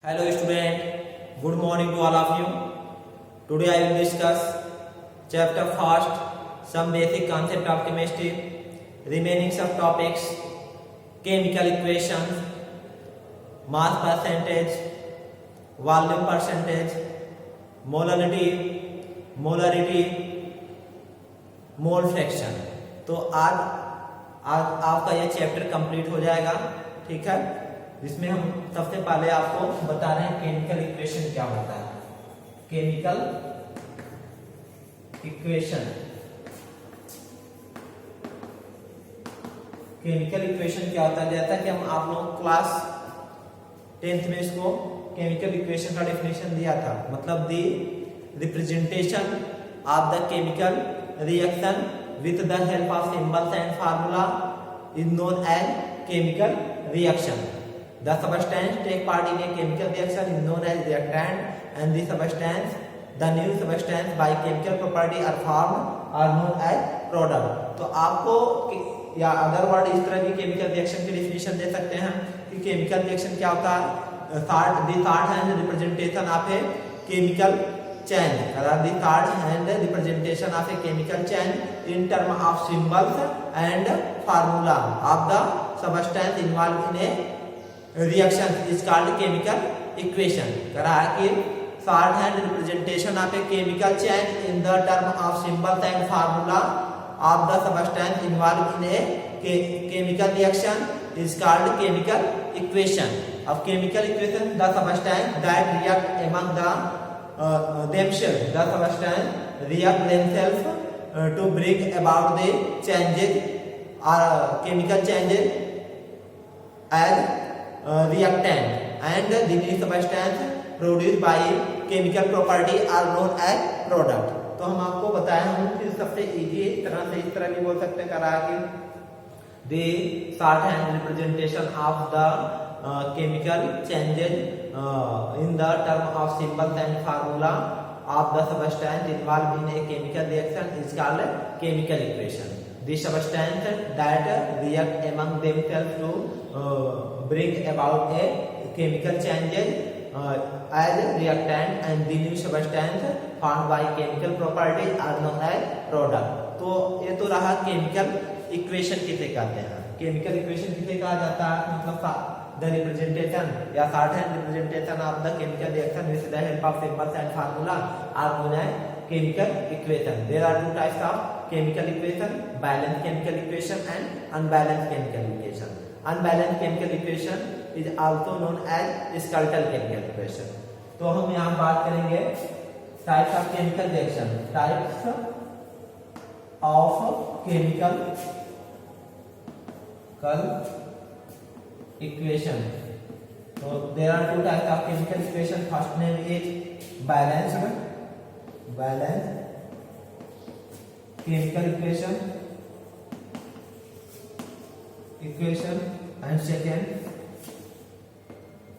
Hello student, good morning to all of you. Today I will discuss chapter first, some basic concept of chemistry, remaining sub topics, chemical equations, mass percentage, volume percentage, molarity, mole fraction. तो आज आपका यह chapter complete हो जाएगा, ठीक है, जिसमें हम सबसे पहले आपको बता रहे हैं केमिकल इक्वेशन क्या होता है। केमिकल इक्वेशन क्या होता है, जैसा कि हम आप लोग क्लास 10th में इसको केमिकल इक्वेशन का डेफिनेशन दिया था, मतलब the representation of the chemical reaction with the help of symbols and formula is known as chemical reaction. The substance take part in a chemical reaction is known as reactant, and the new substance by chemical property are formed are known as product. तो आपको या other word इस तरह की chemical reaction की definition दे सकते हैं कि केमिकल रिएक्शन क्या होता है. third hand representation of a chemical change, the third hand representation of a chemical change in term of symbols and formula of the substance involved in a reaction is called chemical equation. करा कि third hand representation of a chemical change in the term of symbols and formula of the substance involved in a chemical reaction is called chemical equation. Of chemical equation, the substance that react among themselves, the substance react themselves to bring about the changes or chemical changes as reactant, and the new substance produced by chemical property are known as product. तो हम आपको बताया, हम फिर सबसे easy तरह से इस तरह भी बोल सकते हैं करा कि the short hand representation of the chemical changes in the term of symbols and formula of the substance involved in a chemical reaction is called chemical equation. The substance that react among themselves to bring about a chemical changes as reactant, and the new substance found by chemical property are known as product. तो ये तो रहा chemical equation किसे कहते हैं. Chemical equation किसे कहा जाता है, मतलब the representation या short hand representation of the chemical reaction with the help of symbols and formula are known as chemical equation. There are two types of chemical equation: balanced chemical equation and unbalanced chemical equation. Unbalanced chemical equation is also known as skeletal chemical equation. तो हम यहाँ बात करेंगे types of chemical reaction. Types of chemical equation. So there are two types of chemical equation. First name is balanced chemical equation, and second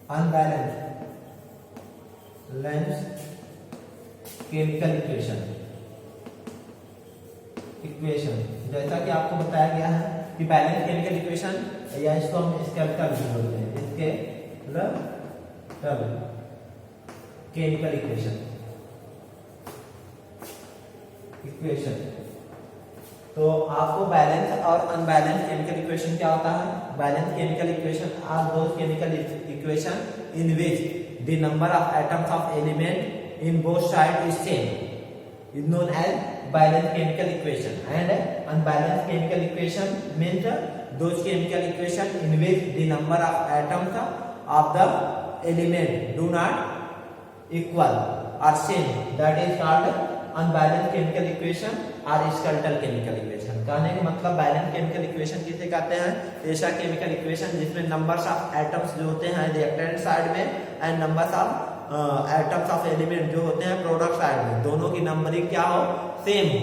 unbalanced chemical equation. जैसा कि आपको बताया गया है कि बैलेंस केमिकल इक्वेशन, या इसको हम स्केलेटल भी बोलते हैं, इसके केमिकल इक्वेशन. तो आपको बैलेंस और अनबैलेंस केमिकल इक्वेशन क्या होता है. Balance chemical equation are those chemical equation in which the number of atoms of element in both side is same is known as balanced chemical equation, and unbalanced chemical equation means those chemical equation in which the number of atoms of the element do not equal or same, that is called unbalanced chemical equation or skeletal chemical equation. कहने का मतलब balance chemical equation किसे कहते हैं, ऐसा chemical equation जिसमें numbers of atoms जो होते हैं रिएक्टेंट साइड में and numbers of atoms of element जो होते हैं प्रोडक्ट साइड में, दोनों की नंबरिंग क्या हो, सेम हो.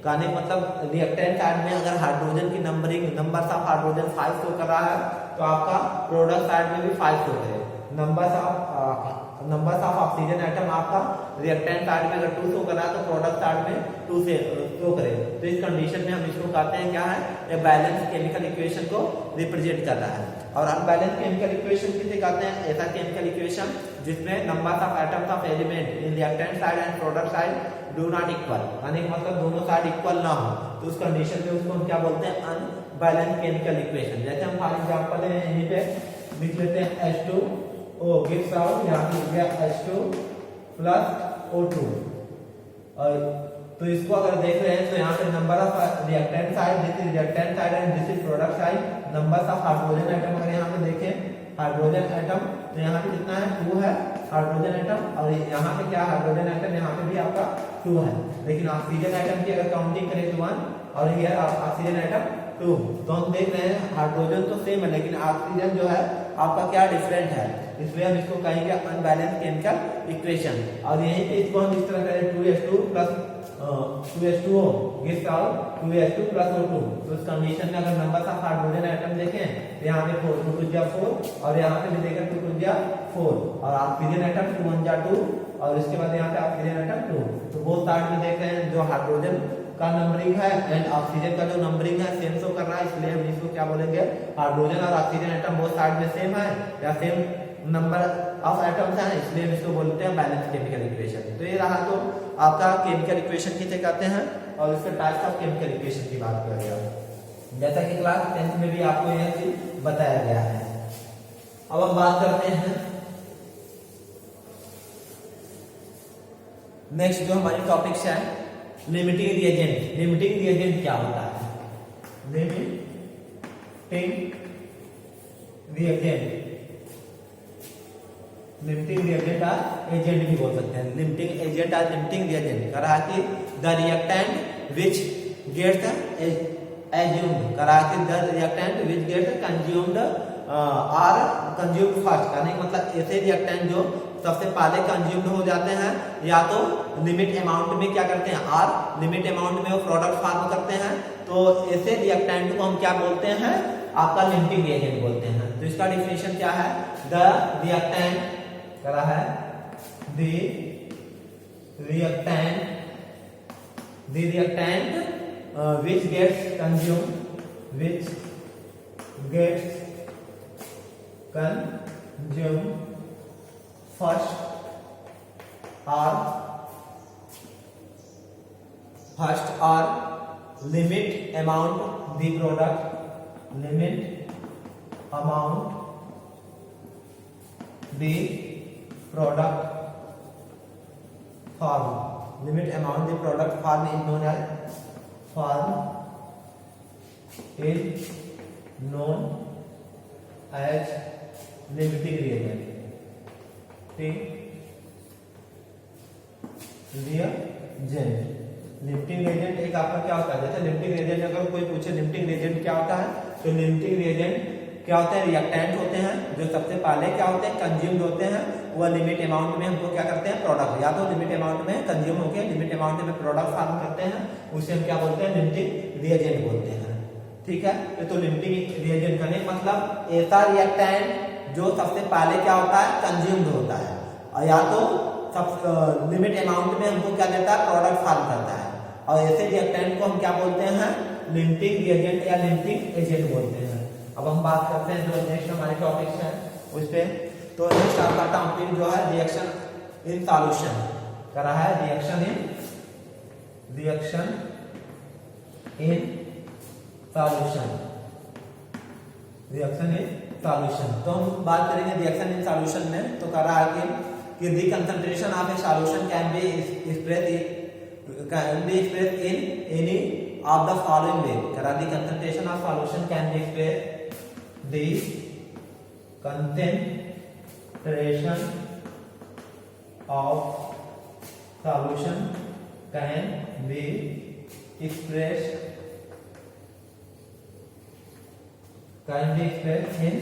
कहने का मतलब रिएक्टेंट साइड में अगर हाइड्रोजन की numbering numbers of hydrogen 5 show कर रहा है तो आपका प्रोडक्ट साइड में भी 5 शो करे. नंबर्स ऑफ ऑक्सीजन एटम आपका रिएक्टेंट साइड में अगर 2 शो कर रहा है तो प्रोडक्ट साइड में 2 से शो करेगा। तो इस कंडीशन में हम इसको कहते हैं क्या है, ये बैलेंस केमिकल इक्वेशन को रिप्रेजेंट कर रहा है। और अनबैलेंस केमिकल इक्वेशन किसे कहते हैं, ऐसा केमिकल इक्वेशन जिसमें numbers of atoms of element in reactant side and product side do not equal, यानी मतलब दोनों साइड इक्वल ना हो, तो उस कंडीशन में उसको हम क्या बोलते हैं, अनबैलेंस केमिकल इक्वेशन। जैसे हम फॉर एग्जांपल यहीं पे लिख लेते हैं H2O गिव्स आउट, यहाँ पे लिख गया H2 प्लस O2। और तो इसको अगर देख रहे हैं तो यहाँ पे number of reactant side, this is reactant side and this is product side, numbers of hydrogen atom अगर यहाँ पे देखें हाइड्रोजन एटम तो यहाँ पे कितना है, 2 है हाइड्रोजन एटम, और यहाँ पे क्या हाइड्रोजन एटम यहाँ पे भी आपका 2 है। लेकिन ऑक्सीजन एटम की अगर काउंटिंग करें तो 1 और ये ऑक्सीजन एटम 2। तो हम देख रहे हैं हाइड्रोजन तो सेम है लेकिन ऑक्सीजन जो है आपका क्या डिफरेंट है, इसलिए हम इसको कहेंगे अनबैलेंस केमिकल इक्वेशन। और यहीं पे इसको हम इस तरह करें 2H2 plus 2H2O gives out 2H2 plus O2। तो इस कंडीशन में अगर नंबर ऑफ हाइड्रोजन एटम देखें तो यहाँ पे 4 2 2 4 और यहाँ पे भी देखें 2 2 4 और ऑक्सीजन एटम 2 1 2 और इसके बाद यहाँ पे ऑक्सीजन एटम 2। तो बोथ साइड में देख रहे हैं जो हाइड्रोजन का नंबरिंग है एंड ऑक्सीजन का जो नंबरिंग है सेम शो कर रहा है, इसलिए हम इसको क्या बोलेंगे, हाइड्रोजन और ऑक्सीजन एटम बोथ साइड में सेम है या सेम नंबर ऑफ एटम्स हैं, इसलिए हम इसको बोलते हैं बैलेंस केमिकल इक्वेशन। तो ये रहा तो आपका केमिकल इक्वेशन किसे कहते हैं और इसके टाइप्स ऑफ केमिकल इक्वेशन की बात कर गया, जैसा कि क्लास 10th में भी आपको यह चीज बताया गया है। अब हम बात करते हैं नेक्स्ट जो हमारी टॉपिक्स है लिमिटिंग रिएजेंट। लिमिटिंग रिएजेंट क्या होता है, लिमिटिंग रिएजेंट, लिमिटिंग रिएजेंट और एजेंट भी बोल सकते हैं। लिमिटिंग एजेंट और लिमिटिंग रिएजेंट कह रहा है कि the reactant which gets assumed, कह रहा है कि the reactant which gets consumed are consumed first, यानी मतलब ऐसे रिएक्टेंट जो सबसे पहले कंज्यूम्ड हो जाते हैं या तो लिमिट अमाउंट में क्या करते हैं, आर लिमिट अमाउंट में वो प्रोडक्ट फॉर्म करते हैं, तो ऐसे रिएक्टेंट को हम क्या बोलते हैं, आपका लिमिटिंग रिएजेंट बोलते हैं। तो इसका डेफिनेशन क्या है, द रिएक्टेंट करा है the reactant which gets consumed first or limit amount the product, limit amount the product form, limit amount the product form is known as limiting reagent, limiting reagent एक आपका क्या होता है, जैसे लिमिटिंग रिएजेंट अगर कोई पूछे लिमिटिंग रिएजेंट क्या होता है, तो लिमिटिंग रिएजेंट क्या होते हैं, रिएक्टेंट होते हैं जो सबसे पहले क्या होते हैं, कंज्यूम्ड होते हैं, वह लिमिट अमाउंट में हमको क्या करते हैं, प्रोडक्ट या तो लिमिट अमाउंट में कंज्यूम होकर लिमिट अमाउंट में प्रोडक्ट फॉर्म करते हैं, उसे हम क्या बोलते हैं, लिमिटिंग रिएजेंट बोलते हैं। ठीक है, तो लिमिटिंग रिएजेंट करने मतलब ऐसा रिएक्टेंट जो सबसे पहले क्या होता है, कंज्यूम्ड होता है, और या तो सब लिमिट अमाउंट में हमको क्या देता है, प्रोडक्ट फॉर्म करता है, और ऐसे रिएक्टेंट को हम क्या बोलते हैं, लिमिटिंग रिएजेंट या लिमिटिंग एजेंट बोलते हैं। अब हम बात करते हैं जो नेक्स्ट हमारे टॉपिक्स हैं उस पे। तो नेक्स्ट आपका टॉपिक जो है रिएक्शन इन सॉल्यूशन कर रहा है, रिएक्शन इन सॉल्यूशन। तो हम बात करेंगे रिएक्शन इन सॉल्यूशन में, तो कर रहा है कि the concentration of a solution can be expressed in any of the following way. The concentration of solution can be expressed, the concentration of solution can be expressed in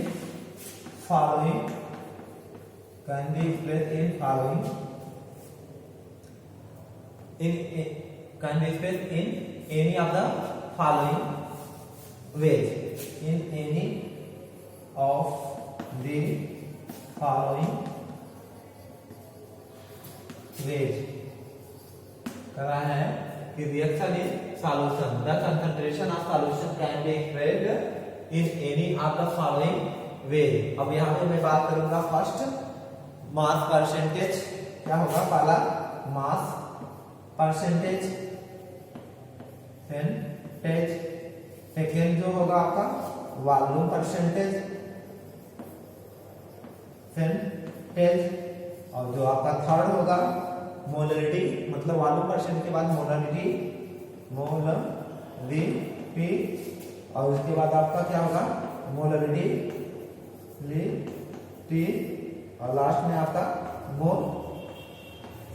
following in any of the following ways, in any of the following ways करा है कि reaction in solution the concentration of solution can be expressed in any of the following वे। अब यहाँ पे मैं बात करूंगा first mass percentage. क्या होगा? पहला मास परसेंटेज, सेकेंड जो होगा आपका वॉल्यूम परसेंटेज, और जो आपका थर्ड होगा मोलरिटी, मतलब वॉल्यूम परसेंट के बाद मोलरिटी, और उसके बाद आपका क्या होगा? मोलरिटी, और लास्ट में आपका मोल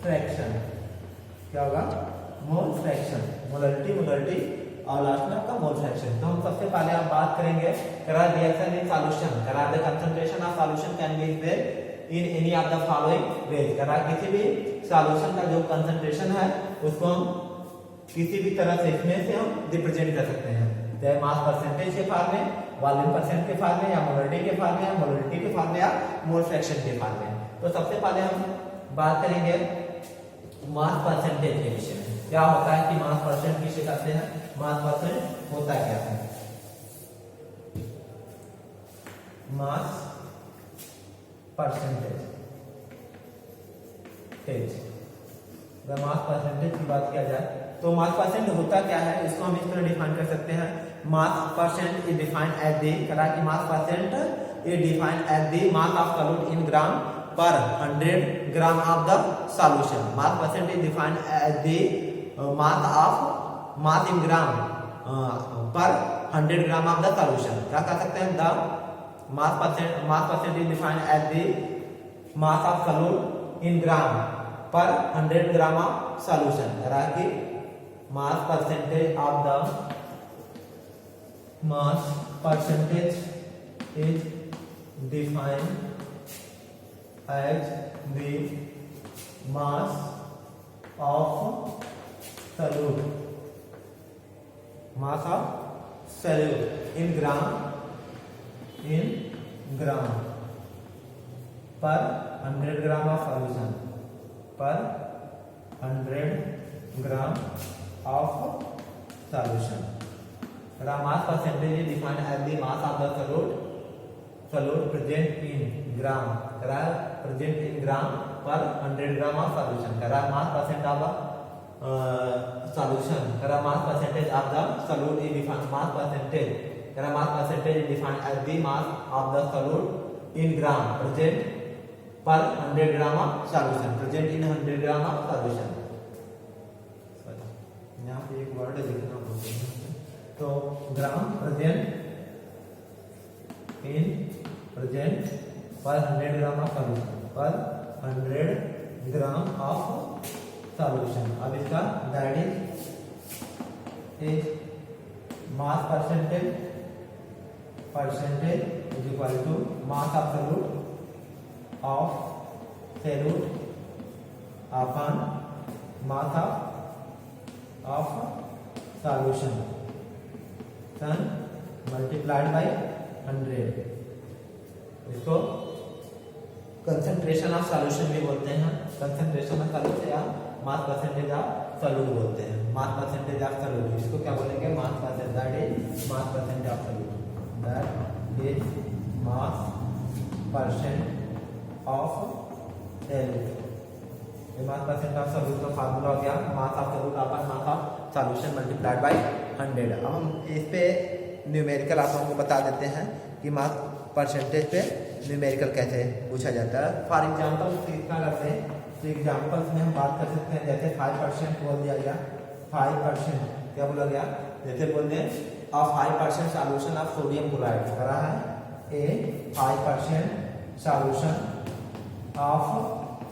फ्रैक्शन। क्या होगा? मोल फ्रैक्शन, मोलरिटी और लास्ट में आपका मोल फ्रैक्शन। तो हम सबसे पहले आप बात करेंगे करा रिएक्शन इन सॉल्यूशन, करा the concentration of solution can be expressed in any of the following veg. करा किसी भी सॉल्यूशन का जो कंसंट्रेशन है उसको हम किसी भी तरह से इसमें से हम रिप्रेजेंट कर सकते हैं, चाहे मास परसेंटेज के फॉर्म में, वॉल्यूम परसेंट के फॉर्म में, या मोलरिटी के फॉर्म में, या मोलरिटी के फॉर्म में, या मोल फ्रैक्शन के फॉर्म में। तो सबसे पहले हम बात करेंगे मास परसेंटेज के विषय में। क्या होता है कि मास परसेंट किसे कहते हैं? मास परसेंट होता क्या है? मास परसेंटेज, मास परसेंटेज की बात किया जाए तो मास परसेंट होता क्या है, इसको हम इस तरह डिफाइन कर सकते हैं। Mass percent is defined as the, करा कि mass percent is defined as the mass of solute in gram per 100 gram of the solution. Mass percent is defined as the mass in gram per 100 gram of the solution. क्या कह सकते हैं? The mass percent is defined as the mass of solute in gram per 100 gram of solution. करा कि mass percentage of the mass percentage is defined as the mass of solute, in gram per 100 gram of solution, per 100 gram of solution. Mass percentage is defined as the mass of the solute present in gram, present in gram per 100 gram of solution. Mass percent of solution, mass percentage of the solute is defined, mass percentage is defined as the mass of the solute in gram present per 100 gram of solution, present in 100 gram of solution. यहाँ पे एक word लिखना होगा, तो ग्राम present per 100 gram of solution, पर 100 gram of solution. अब इसका that is mass percentage is equal to mass of solute upon mass of solution multiplied by 100। इसको कंसंट्रेशन ऑफ सॉल्यूशन भी बोलते हैं, कंसंट्रेशन ऑफ सॉल्यूट या मास परसेंटेज ऑफ सॉल्यूट बोलते हैं, मास परसेंटेज ऑफ सॉल्यूट। इसको क्या बोलेंगे? Mass percentage, that is mass percentage of solute, that is mass percent of solute. Mass percent of solute का फार्मूला हो गया मास of solute upon mass of solution multiplied by 100। अब हम इस पे न्यूमेरिकल आप लोगों को बता देते हैं कि मास परसेंटेज पे न्यूमेरिकल कैसे पूछा जाता है। फॉर एग्जांपल कितना करते हैं, तो एग्जांपल्स में हम बात कर सकते हैं, जैसे 5% बोल दिया गया, 5% क्या बोला गया, जैसे बोल दें of 5% solution of sodium chloride करा है ए 5% सॉल्यूशन ऑफ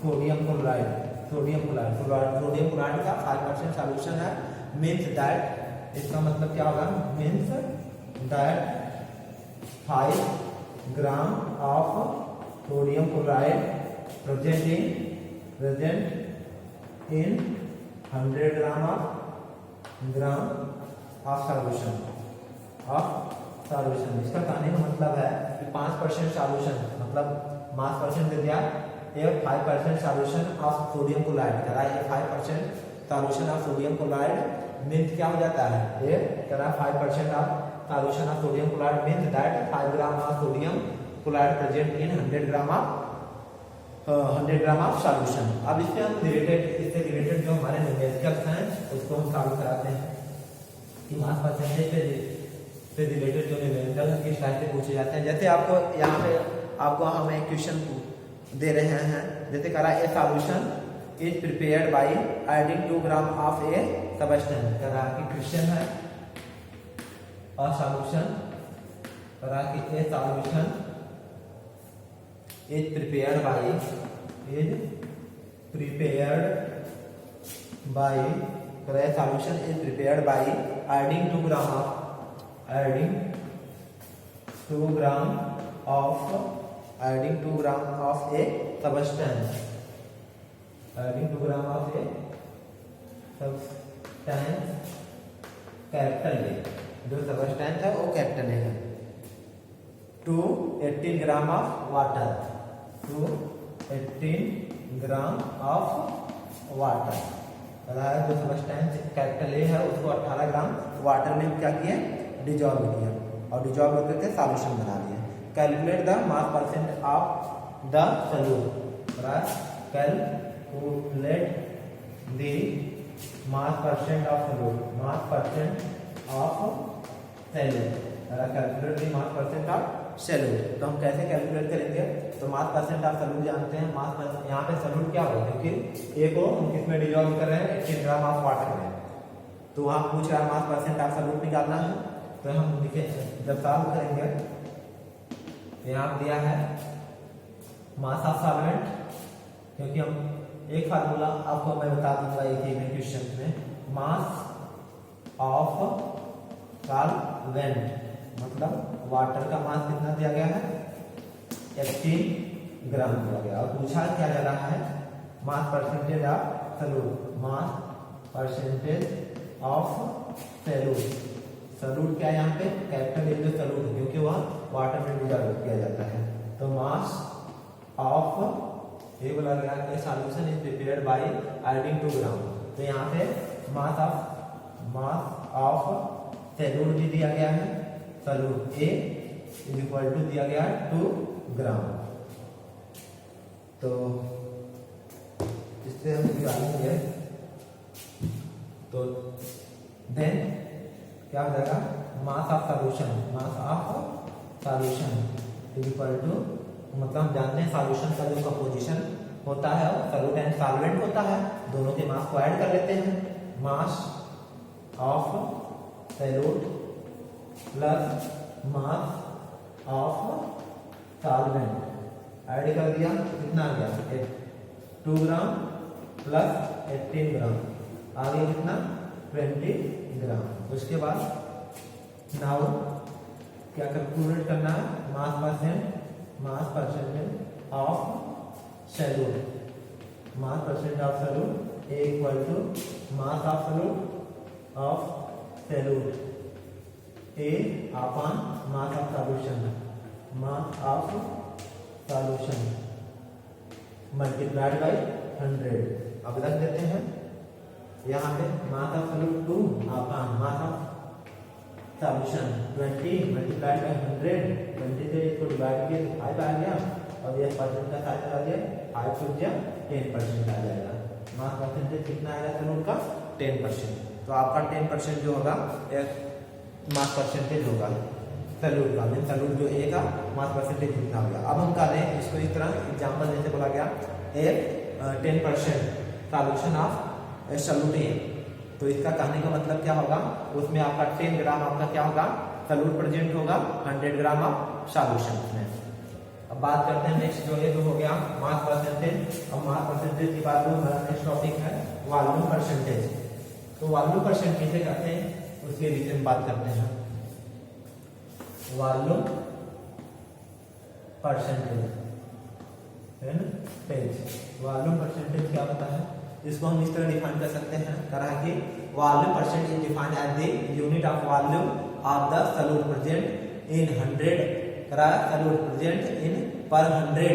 सोडियम क्लोराइड का 5% सॉल्यूशन है, मीन्स दैट, इसका मतलब क्या होगा, means that 5 gram of sodium chloride present in 100 gram of solution. इसका कहने का मतलब है कि 5% सॉल्यूशन मतलब मास परसेंट दे दिया, ये 5% सॉल्यूशन ऑफ सोडियम क्लोराइड करा, ये 5% solution of sodium chloride means क्या हो जाता है, ये करा 5% of solution of sodium chloride means that 5 gram of sodium chloride present in 100 gram of solution। अब इससे हम इससे रिलेटेड जो हमारे न्यूमेरिकल्स हैं उसको हम सॉल्व कराते हैं कि मास परसेंटेज से रिलेटेड जो न्यूमेरिकल किस टाइप से पूछे जाते हैं। जैसे आपको यहाँ पे आपको हम एक क्वेश्चन दे रहे हैं, जैसे करा ए solution is prepared by adding 2 gram of A substance, करा कि क्वेश्चन है a solution करा कि a solution is prepared by करा a solution is prepared by adding 2 gram of a substance, capital A, जो सबस्टेंस है वो कैपिटल है, to 18 gram of water, to 18 gram of water, जो सबस्टेंस कैपिटल ए है उसको 18 ग्राम वाटर में क्या किया, डिजॉल्व किया और डिजॉल्व करके सॉल्यूशन बना लिया। Calculate the mass percent of the solute, calculate the mass percent of solute, mass percent of salute, calculate the mass percent of salute. तो हम कैसे कैलकुलेट करेंगे, तो मास परसेंट ऑफ सैल्यूट जानते हैं, मास यहाँ पे सैल्यूट क्या होगा, क्योंकि ए को हम किसमें डिजॉल्व कर रहे हैं, 18 ग्राम ऑफ वाटर में, तो वहाँ पूछ रहा है मास परसेंट ऑफ सैल्यूट निकालना है। तो हम देखिए जब सॉल्व करेंगे यहाँ दिया है मास ऑफ सॉल्वेंट, क्योंकि हम एक फार्मूला आपको मैं बता दूंगा एक ही क्वेश्चन में, मास ऑफ सॉल्वेंट मतलब वाटर का मास कितना दिया गया है, 18 ग्राम दिया गया, और पूछा क्या जा रहा है, mass percentage of solute, mass percentage of solute, solute क्या है यहाँ पे, कैपिटल ए जो सॉल्यूट है क्योंकि वह वाटर में डिजॉल्व किया जाता है। तो मास ऑफ ये बोला गया कि solution is prepared by adding 2 ग्राम, तो यहाँ पे मास ऑफ सॉल्यूट भी दिया गया है, solute A is equal to दिया गया 2 ग्राम। तो इससे हम निकालेंगे तो देन क्या हो जाएगा, mass of solution, mass of solution is equal to, मतलब हम जानते हैं सॉल्यूशन का जो कंपोजिशन होता है सॉल्यूट एंड सॉल्वेंट होता है, दोनों के मास को ऐड कर लेते हैं, मास of solute plus mass of solvent add कर दिया, कितना आ गया 2 ग्राम प्लस 18 ग्राम, आगे कितना 20 ग्राम। उसके बाद नाउ क्या कैलकुलेट करना है, mass percentage of solute, mass percent of solute A equal to mass of solute A upon mass of solution, mass of solution multiplied by 100। अब रख देते हैं यहाँ पे mass of solute 2 upon mass of solution 20 multiplied by 100, 20 से इसको divide किए तो 5 आ गया, और ये परसेंट का साइज आ गया 5 टू 10% आ जाएगा। मास परसेंटेज कितना आएगा सॉल्यूट का 10%, तो आपका 10% जो होगा मास परसेंटेज होगा सॉल्यूट का, मीन सॉल्यूट जो ए का मास परसेंटेज कितना होगा। अब हम कर रहे हैं इसको इस तरह एग्जांपल जैसे बोला गया ए 10% सॉल्यूशन ऑफ सॉल्यूट ए, तो इसका कहने का मतलब क्या होगा, उसमें आपका 10 ग्राम आपका क्या होगा सॉल्यूट प्रेजेंट होगा, 100 ग्राम ऑफ सॉल्यूशन में। अब बात करते हैं नेक्स्ट जो है, जो हो गया मास परसेंटेज। अब मास परसेंटेज की बात हमारा नेक्स्ट टॉपिक है वॉल्यूम परसेंटेज। तो वॉल्यूम परसेंटेज कैसे करते हैं उसके विषय में बात करते हैं। वॉल्यूम परसेंटेज है ना, वॉल्यूम परसेंटेज क्या होता है, इसको हम इस तरह डिफाइन कर सकते हैं करा कि volume percent is defined as the unit of volume of the solute present in 100, करा solute present in per 100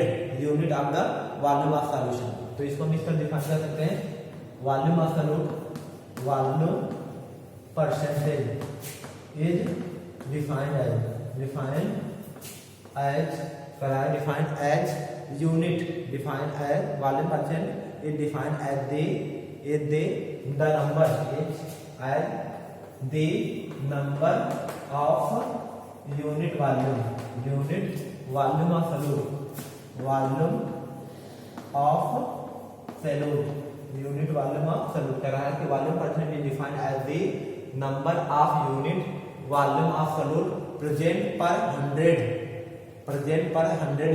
unit of the volume of solution. तो इसको हम इस तरह डिफाइन कर सकते हैं, volume of solute, volume percentage is defined as unit, defined as volume percent is defined as the number of unit volume of solute, volume of solute, unit volume of solute कह रहा है कि volume percent is defined as the number of unit volume of solute present per 100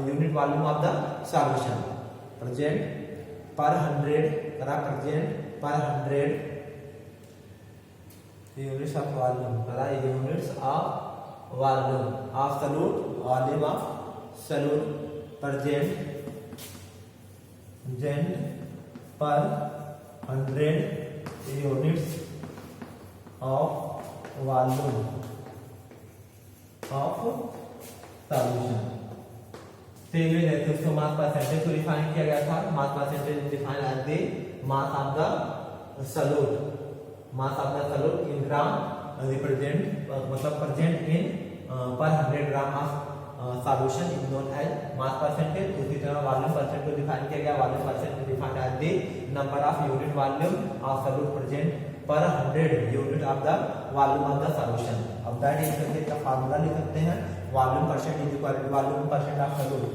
unit volume of the solution, present per 100 units of volume of solute present per 100 units of volume of solution. उसको mass percentage को define किया गया था, mass percentage define as the mass of the solute, in gram represent मतलब present in per 100 gram of solution is known as mass percentage. उसी तरह volume percent को define किया गया, volume percent defined as the number of unit volume of solute present per 100 unit of the volume of the solution. अब that is करके इसका formula लिख सकते हैं, volume percent is equal to volume percent of solute,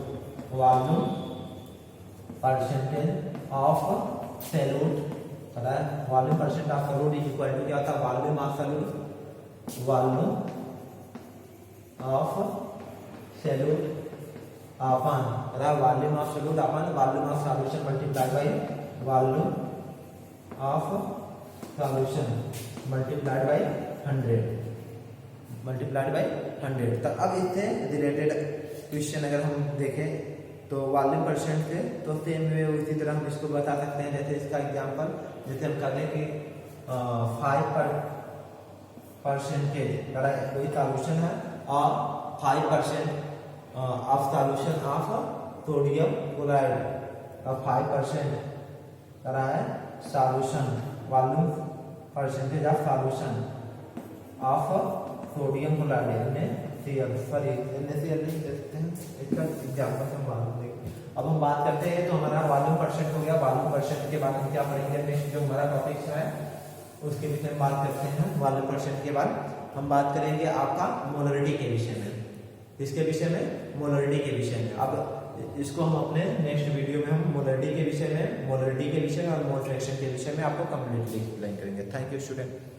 volume percentage of solute, volume percent of solute is equal to क्या होता है, volume of solute, volume of solute upon volume of solute upon volume of solution multiplied by volume of solution multiplied by 100। तो अब इससे related question अगर हम देखें तो वॉल्यूम परसेंट से, तो सेम वे उसी तरह हम इसको बता सकते हैं। जैसे इसका एग्जांपल, जैसे हम कहते हैं कि 5% कोई सॉल्यूशन है और 5% of solution of sodium chloride, और 5% करा है solution, volume percentage of solution of sodium chloride इसका एग्जांपल हम बात देखें। अब हम बात करते हैं, तो हमारा वॉल्यूम परसेंट हो गया। वॉल्यूम परसेंट के बाद हम क्या पढ़ेंगे, नेक्स्ट जो हमारा टॉपिक है उसके विषय में बात करते हैं। वॉल्यूम परसेंट के बाद हम बात करेंगे आपका मोलरिटी के विषय में, इसके विषय में मोलरिटी के विषय में। अब इसको हम अपने नेक्स्ट वीडियो में हम मोलरिटी के विषय में और मोल फ्रैक्शन के विषय में आपको कंप्लीटली एक्सप्लेन करेंगे। Thank you student.